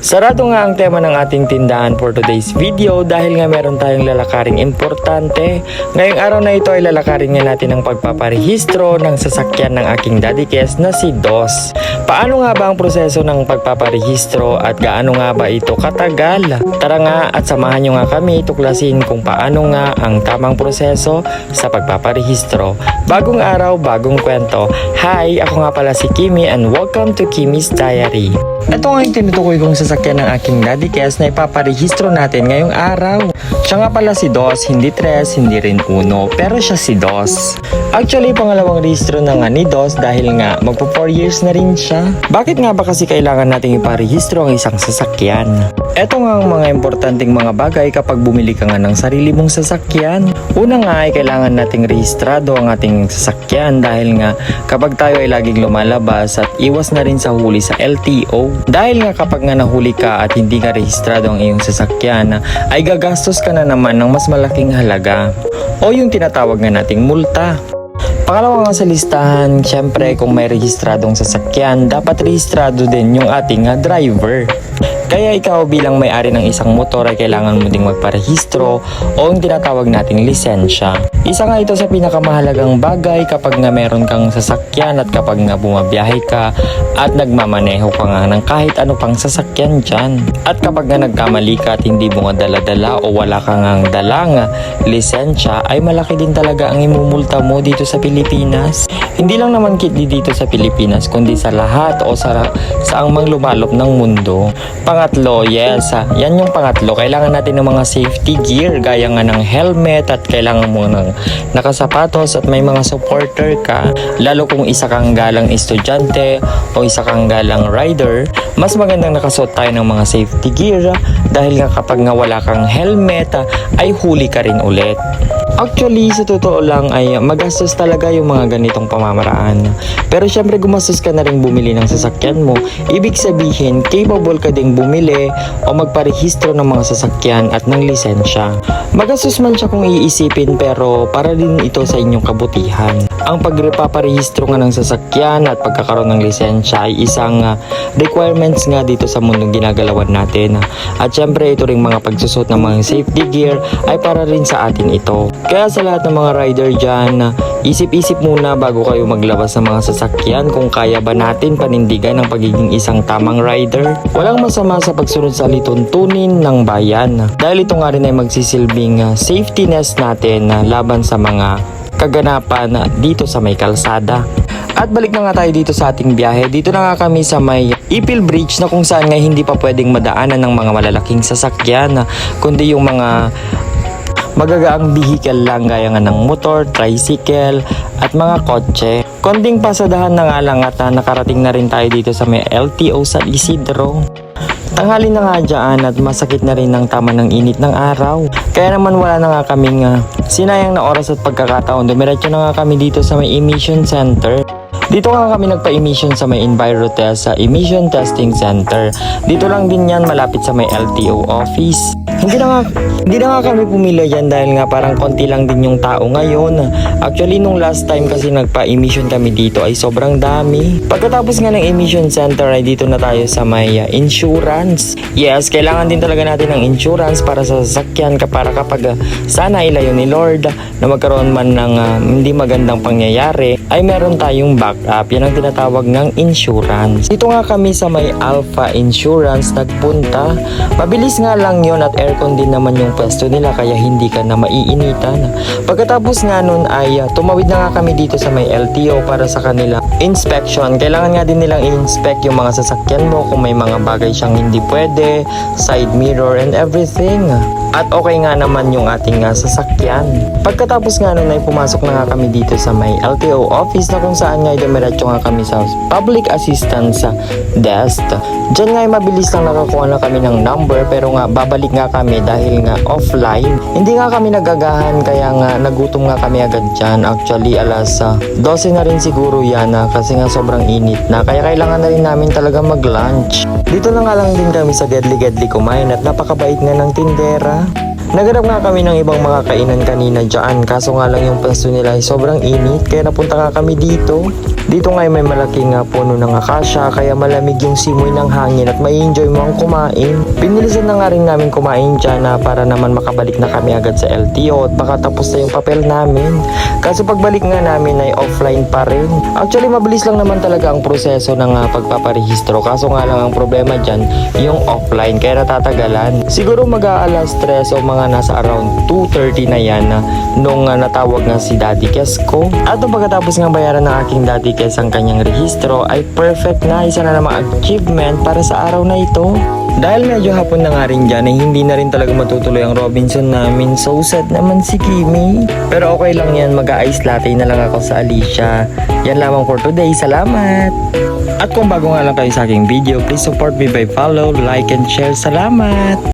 Sarado nga ang tema ng ating tindahan for today's video dahil nga meron tayong lalakaring importante. Ngayong araw na ito ay lalakarin nga natin ang pagpaparehistro ng sasakyan ng aking daddy Kes na si Dos. Paano nga ba ang proseso ng pagpaparehistro at gaano nga ba ito katagal? Tara nga at samahan nyo nga kami tuklasin kung paano nga ang tamang proseso sa pagpaparehistro. Bagong araw, bagong kwento. Hi, ako nga pala si Kimi and welcome to Kimi's Diary. Ito nga yung tinutukoy kong sasakyan ng aking daddy Kes na ipaparehistro natin ngayong araw. Siya nga pala si Dos, hindi Tres, hindi rin Uno, pero siya si Dos. Actually, pangalawang rehistro na nga ni Dos dahil nga magpo 4 years na rin siya. Bakit nga ba kasi kailangan nating iparehistro ang isang sasakyan? Ito nga ang mga importanteng mga bagay kapag bumili ka nga ng sarili mong sasakyan. Una nga ay kailangan nating rehistrado ang ating sasakyan dahil nga kapag tayo ay laging lumalabas at iwas na rin sa huli sa LTO. Dahil nga kapag nga nahuli ka at hindi ka rehistrado ang iyong sasakyan ay gagastos ka na naman ng mas malaking halaga o yung tinatawag nga nating multa. Pangalawa nga sa listahan, syempre kung may rehistradong sasakyan, dapat rehistrado din yung ating driver. Kaya ikaw bilang may-ari ng isang motor ay kailangan mo ding magparehistro o yung tinatawag nating lisensya. Isa nga ito sa pinakamahalagang bagay kapag nga meron kang sasakyan at kapag nga bumabiyahe ka at nagmamaneho ka nga ng kahit ano pang sasakyan dyan. At kapag nga nagkamali ka at hindi mo nga dala-dala o wala kang dalang lisensya ay malaki din talaga ang imumulta mo dito sa Pilipinas. Hindi lang naman dito sa Pilipinas kundi sa lahat o sa saang mang lumalop ng mundo. Pangatlo, yes, yan yung pangatlo. Kailangan natin ng mga safety gear gaya nga ng helmet at kailangan mo ng nakasapatos at may mga supporter ka. Lalo kung isa kang galang estudyante o isa kang galang rider, mas magandang nakasuot tayo ng mga safety gear dahil nga kapag nga wala kang helmet ay huli ka rin ulit. Actually, sa totoo lang ay magastos talaga yung mga ganitong pamamaraan. Pero syempre gumastos ka na rin bumili ng sasakyan mo. Ibig sabihin, capable ka ding bumili o magparehistro ng mga sasakyan at ng lisensya. Magastos man siya kung iisipin pero para din ito sa inyong kabutihan. Ang pagpaparehistro nga ng sasakyan at pagkakaroon ng lisensya ay isang requirements nga dito sa mundong ginagalawan natin. At syempre ito ring mga pagsusot ng mga safety gear ay para rin sa atin ito. Kaya sa lahat ng mga rider dyan, isip-isip muna bago kayo maglabas ng mga sasakyan kung kaya ba natin panindigan ang pagiging isang tamang rider. Walang masama sa pagsunod sa lituntunin ng bayan dahil ito nga rin ay magsisilbing safety nest natin laban sa mga kaganapan dito sa may kalsada. At balik na nga tayo dito sa ating biyahe. Dito na nga kami sa may Ipil Bridge na kung saan nga hindi pa pwedeng madaanan ng mga malalaking sasakyan kundi yung mga magagaang vehicle lang gaya nga ng motor, tricycle at mga kotse. Konting pasadahan na nga lang at nakarating na rin tayo dito sa may LTO sa Isidro. Tanghali na nga dyan at masakit na rin ng tama ng init ng araw. Kaya naman wala na nga kaming sinayang na oras at pagkakataon. Dumiretso na nga kami dito sa may emission center. Dito nga kami nagpa-emission sa may Envirotest sa Emission Testing Center. Dito lang din yan malapit sa may LTO office. Hindi na nga kami pumila dyan dahil nga parang konti lang din yung tao ngayon. Actually nung last time kasi nagpa-emission kami dito ay sobrang dami. Pagkatapos nga ng emission center ay dito na tayo sa may insurance. Yes, kailangan din talaga natin ng insurance para sa sasakyan para kapag sana ilayo ni Lord na magkaroon man ng hindi magandang pangyayari ay meron tayong backup. Yan ang tinatawag ng insurance. Dito nga kami sa may Alpha Insurance nagpunta. Mabilis nga lang yon at aircon din naman yung pwesto nila kaya hindi ka na maiinitan. Pagkatapos nga nun ay tumawid na nga kami dito sa may LTO para sa kanila inspection. Kailangan nga din nilang i-inspect yung mga sasakyan mo kung may mga bagay siyang hindi pwede, side mirror and everything. At okay nga naman yung ating sasakyan. Pagkatapos nga nun ay pumasok na nga kami dito sa may LTO office na kung saan nga dumiretso nga kami sa public assistance desk. Diyan nga ay mabilis lang nakakuha na kami ng number pero nga babalik nga kami dahil nga offline. Hindi nga kami nagagahan kaya nga nagutom nga kami agad dyan. Actually alas 12 na rin siguro yan kasi nga sobrang init na kaya kailangan na rin namin talaga mag-lunch. Dito na nga lang din kami sa Gedli kumain at napakabait nga ng tindera. Naganap nga kami ng ibang mga kainan kanina dyan, kaso nga lang yung pwesto nila ay sobrang init, kaya napunta nga kami dito. Dito nga ay may malaking puno ng akasya, kaya malamig yung simoy ng hangin at may enjoy mo ang kumain. Pinilisan na nga rin namin kumain dyan para naman makabalik na kami agad sa LTO at baka tapos na yung papel namin. Kaso pagbalik nga namin ay offline pa rin. Actually mabilis lang naman talaga ang proseso ng pagpaparehistro, kaso nga lang ang problema dyan yung offline, kaya natatagalan. Siguro mag-aalas 3 o mga nasa around 2:30 na yan nung natawag nga si Daddy Kes ko. At nung pagkatapos nga bayaran ng aking Daddy Kes ang kanyang rehistro ay perfect na, isa na namang achievement para sa araw na ito. Dahil medyo hapon na nga rin dyan ay hindi na rin talaga matutuloy ang Robinson namin, so sad naman si Kimi. Pero okay lang yan, mag-ice latte na lang ako sa Alicia. Yan lamang for today, salamat! At kung bago nga lang kayo sa aking video, please support me by follow, like, and share. Salamat!